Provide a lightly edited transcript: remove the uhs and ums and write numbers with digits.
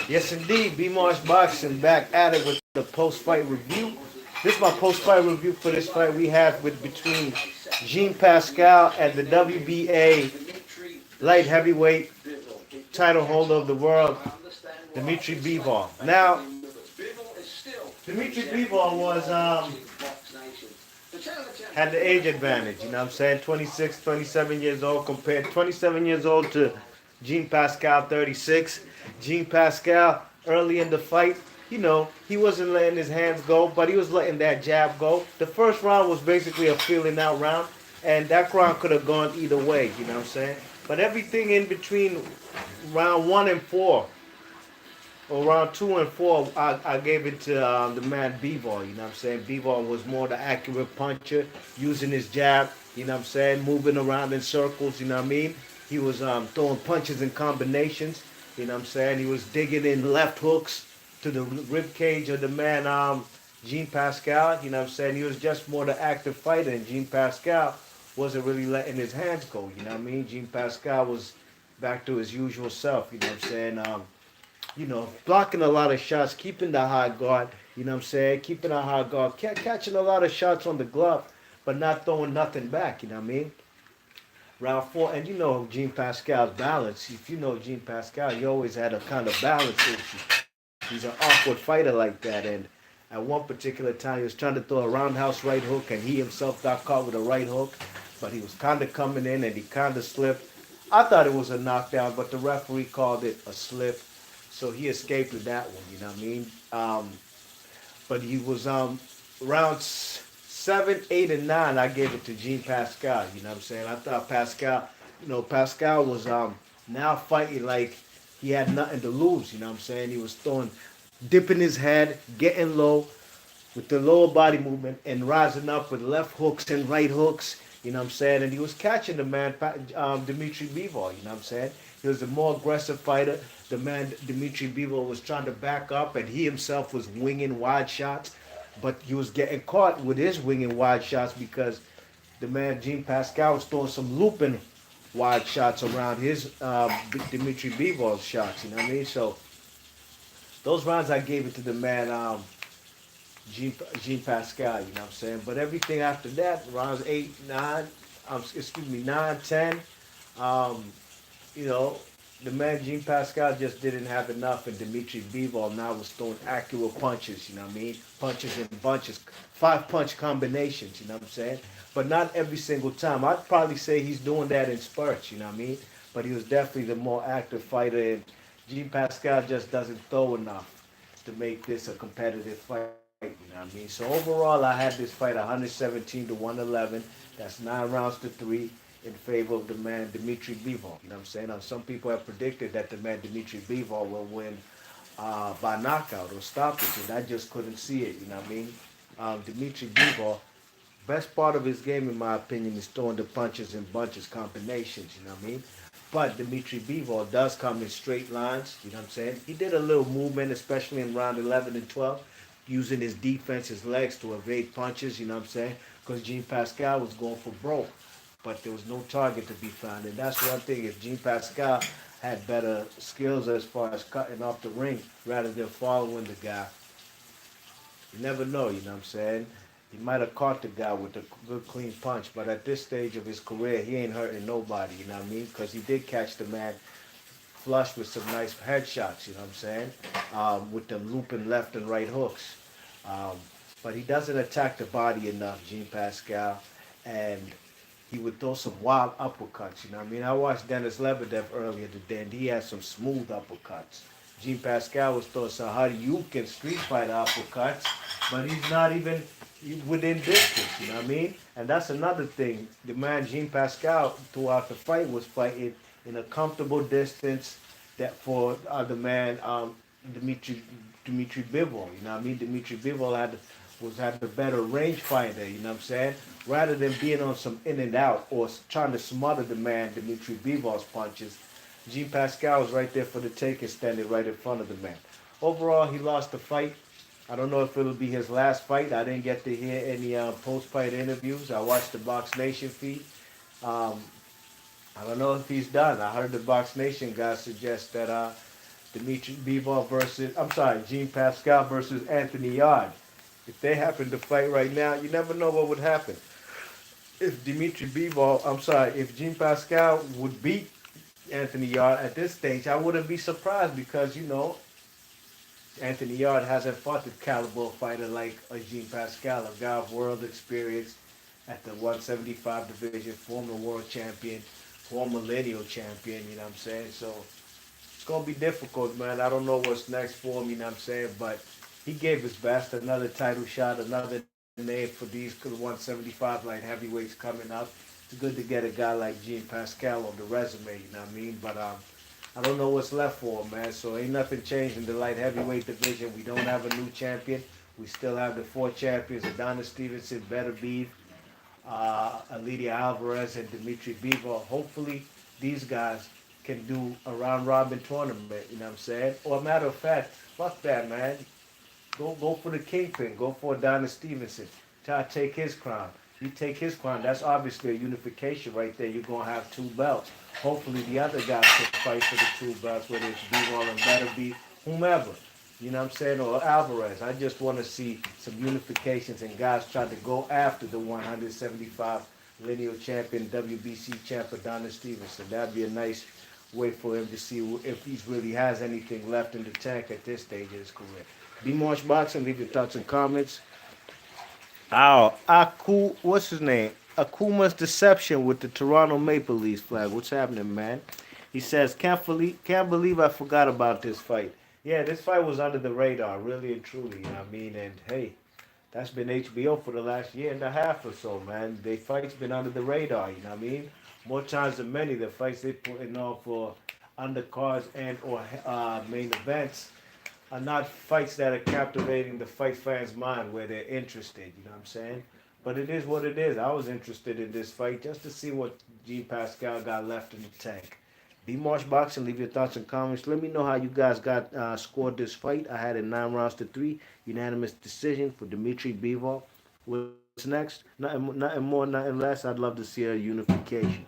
Yes, indeed. B Marsh Boxing back at it with the post-fight review. This is my post-fight review for this fight we had with between Jean Pascal and the WBA light heavyweight title holder of the world, Dmitry Bivol. Now, Dmitry Bivol was had the age advantage. You know what I'm saying? 26, 27 years old compared 27 years old to Jean Pascal, 36. Jean Pascal, early in the fight, he wasn't letting his hands go, but he was letting that jab go. The first round was basically a feeling out round, and that round could have gone either way, you know what I'm saying? But everything in between round 1 and 4, or round 2 and 4, I gave it to the man Bivol. You know what I'm saying? Bivol was more the accurate puncher, using his jab. You know what I'm saying? Moving around in circles. You know what I mean? He was throwing punches and combinations. You know what I'm saying? He was digging in left hooks to the rib cage of the man Jean Pascal. You know what I'm saying? He was just more the active fighter, and Jean Pascal wasn't really letting his hands go. You know what I mean? Jean Pascal was back to his usual self. You know what I'm saying? Blocking a lot of shots, keeping the high guard, you know what I'm saying? Keeping a high guard, catching a lot of shots on the glove, but not throwing nothing back, you know what I mean? Round 4, and you know Jean Pascal's balance. If you know Jean Pascal, he always had a kind of balance issue. He's an awkward fighter like that, and at one particular time he was trying to throw a roundhouse right hook, and he himself got caught with a right hook, but he was kind of coming in, and he kind of slipped. I thought it was a knockdown, but the referee called it a slip. So he escaped with that one, you know what I mean? But he was rounds 7, 8, and 9. I gave it to Jean Pascal. You know what I'm saying? I thought Pascal, Pascal was now fighting like he had nothing to lose. You know what I'm saying? He was dipping his head, getting low with the lower body movement, and rising up with left hooks and right hooks. You know what I'm saying? And he was catching the man, Dmitry Bivol. You know what I'm saying? He was a more aggressive fighter. The man, Dmitry Bivol, was trying to back up, and he himself was winging wide shots. But he was getting caught with his winging wide shots because the man, Jean Pascal, was throwing some looping wide shots around his Dmitry Bivol's shots. You know what I mean? So those rounds I gave it to the man, Jean Pascal, you know what I'm saying? But everything after that, rounds 8, 9, 9, 10, um, you know, the man Jean Pascal just didn't have enough, and Dmitry Bivol now was throwing accurate punches, you know what I mean? Punches in bunches, 5-punch combinations, you know what I'm saying? But not every single time. I'd probably say he's doing that in spurts, you know what I mean? But he was definitely the more active fighter, and Jean Pascal just doesn't throw enough to make this a competitive fight. You know what I mean? So overall, I had this fight 117 to 111. That's 9 rounds to 3 in favor of the man Dmitry Bivol. You know what I'm saying? Now, some people have predicted that the man Dmitry Bivol will win by knockout or stoppage, and I just couldn't see it. You know what I mean? Dmitry Bivol, best part of his game, in my opinion, is throwing the punches and bunches combinations. You know what I mean? But Dmitry Bivol does come in straight lines. You know what I'm saying? He did a little movement, especially in round 11 and 12, using his defense, his legs to evade punches. You know what I'm saying? Because Jean Pascal was going for broke, but there was no target to be found. And that's one thing. If Jean Pascal had better skills as far as cutting off the ring rather than following the guy, you never know, you know what I'm saying? He might have caught the guy with a good clean punch, but at this stage of his career, he ain't hurting nobody, you know what I mean? Because he did catch the man flush with some nice headshots, you know what I'm saying? With them looping left and right hooks. Um, but he doesn't attack the body enough, Jean Pascal, and he would throw some wild uppercuts, you know what I mean? I watched Dennis Lebedev earlier today, and he had some smooth uppercuts. Jean Pascal was throwing some Hadouken street fighter uppercuts, but he's not even within distance, you know what I mean? And that's another thing. The man Jean Pascal throughout the fight was fighting in a comfortable distance that for the man Dmitry Dmitry Bivol, you know what I mean? Dmitry Bivol had the better range fighter, you know what I'm saying? Rather than being on some in and out or trying to smother the man Dmitry Bivol's punches, Jean Pascal was right there for the taking, standing right in front of the man. Overall, he lost the fight. I don't know if it'll be his last fight. I didn't get to hear any post-fight interviews. I watched the Box Nation feed. Um, I don't know if he's done. I heard the Box Nation guys suggest that Dmitry Bivol versus, I'm sorry, Jean Pascal versus Anthony Yard. If they happen to fight right now, you never know what would happen. If Dmitry Bivol, I'm sorry, if Jean Pascal would beat Anthony Yard at this stage, I wouldn't be surprised because, Anthony Yard hasn't fought the caliber fighter like a Jean Pascal, a guy of world experience at the 175 division, former world champion, former millennial champion, you know what I'm saying? So it's gonna be difficult, man. I don't know what's next for him, you know what I'm saying? But he gave his best. Another title shot, another name for these 175 light heavyweights coming up. It's good to get a guy like Jean Pascal on the resume, you know what I mean? But I don't know what's left for him, man. So ain't nothing changed in the light heavyweight division. We don't have a new champion. We still have the four champions: Adonis Stevenson, Better Beef, Alidia Alvarez, and Dmitry Bivol. Hopefully, these guys can do a round robin tournament. You know what I'm saying? Or a matter of fact, fuck that, man. Go for the kingpin. Go for Adonis Stevenson. Try to take his crown. You take his crown. That's obviously a unification right there. You're gonna have two belts. Hopefully, the other guys can fight for the two belts, whether it's Bivol and Better Beef, whomever. You know what I'm saying? Or Alvarez. I just want to see some unifications and guys try to go after the 175 lineal champion, WBC champ Adonis Stevenson. That'd be a nice way for him to see if he really has anything left in the tank at this stage of his career. Be March Boxing, leave your thoughts and comments. Oh, what's his name? Akuma's deception with the Toronto Maple Leafs flag. What's happening, man? He says, can't believe I forgot about this fight. Yeah, this fight was under the radar, really and truly, you know what I mean? And hey, that's been HBO for the last year and a half or so, man. They fights been under the radar, you know what I mean? More times than many, the fights they putting on for undercards and or main events are not fights that are captivating the fight fans' mind where they're interested, you know what I'm saying? But it is what it is. I was interested in this fight just to see what G. Pascal got left in the tank. Be March Boxing, leave your thoughts and comments. Let me know how you guys got scored this fight. I had it 9 rounds to 3, unanimous decision for Dmitry Bivol. What's next? Nothing more, nothing less. I'd love to see a unification.